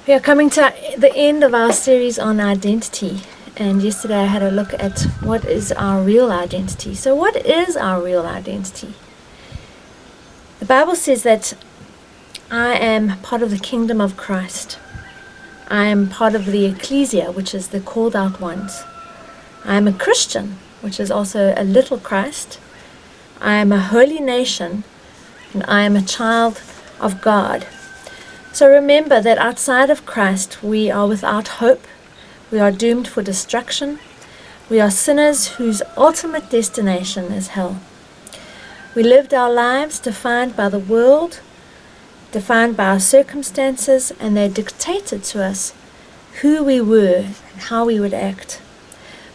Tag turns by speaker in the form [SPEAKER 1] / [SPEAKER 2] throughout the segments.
[SPEAKER 1] We are coming to the end of our series on identity, and yesterday I had a look at what is our real identity. So what is our real identity? The Bible says that I am part of the kingdom of Christ. I am part of the ecclesia, which is the called out ones. I am a Christian, which is also a little Christ. I am a holy nation, and I am a child of God. So remember that outside of Christ, we are without hope. We are doomed for destruction. We are sinners whose ultimate destination is hell. We lived our lives defined by the world, defined by our circumstances, and they dictated to us who we were and how we would act.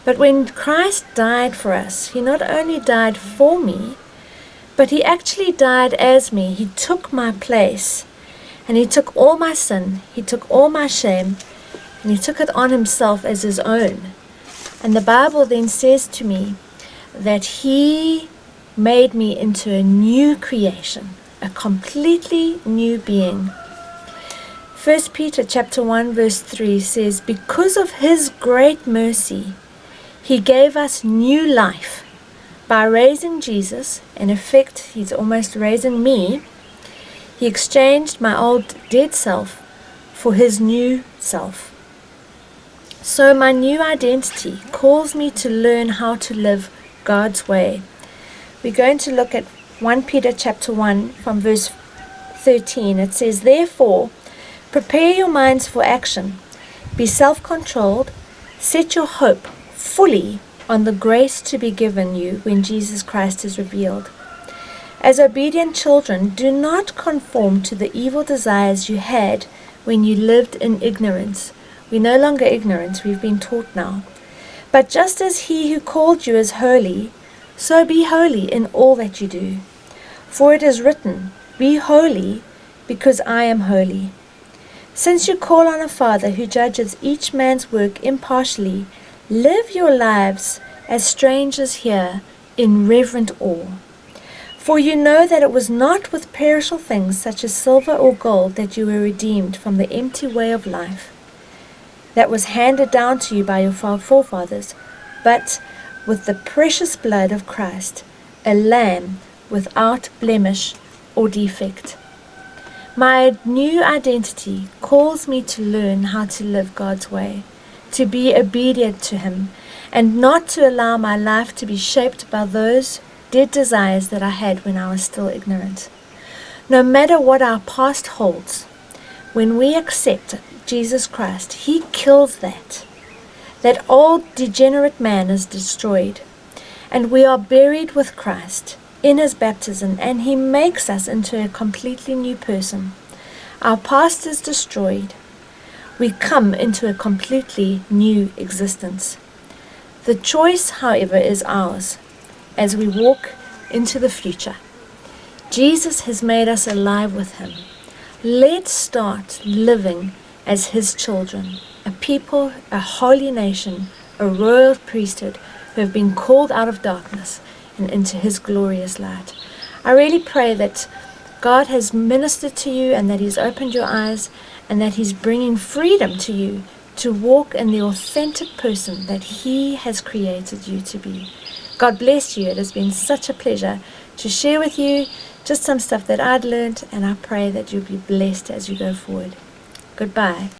[SPEAKER 1] But when Christ died for us, he not only died for me, but he actually died as me. He took my place. And he took all my sin, he took all my shame, and he took it on himself as his own. And the Bible then says to me that he made me into a new creation, a completely new being. 1 Peter chapter 1 verse 3 says, because of his great mercy, he gave us new life by raising Jesus. In effect, he's almost raising me. He exchanged my old dead self for his new self. So my new identity calls me to learn how to live God's way. We're going to look at 1 Peter chapter 1 from verse 13. It says, therefore, prepare your minds for action. Be self-controlled. Set your hope fully on the grace to be given you when Jesus Christ is revealed. As obedient children, do not conform to the evil desires you had when you lived in ignorance. We're no longer ignorant, we've been taught now. But just as he who called you is holy, so be holy in all that you do. For it is written, be holy, because I am holy. Since you call on a Father who judges each man's work impartially, live your lives as strangers here in reverent awe. For you know that it was not with perishable things such as silver or gold that you were redeemed from the empty way of life that was handed down to you by your forefathers, but with the precious blood of Christ, a lamb without blemish or defect. My new identity calls me to learn how to live God's way, to be obedient to him, and not to allow my life to be shaped by those dead desires that I had when I was still ignorant. No matter what our past holds, when we accept Jesus Christ, he kills that. That old degenerate man is destroyed, and we are buried with Christ in his baptism, and he makes us into a completely new person. Our past is destroyed. We come into a completely new existence. The choice, however, is ours as we walk into the future. Jesus has made us alive with him. Let's start living as his children, a people, a holy nation, a royal priesthood who have been called out of darkness and into his glorious light. I really pray that God has ministered to you and that he's opened your eyes and that he's bringing freedom to you to walk in the authentic person that he has created you to be. God bless you. It has been such a pleasure to share with you just some stuff that I'd learned, and I pray that you'll be blessed as you go forward. Goodbye.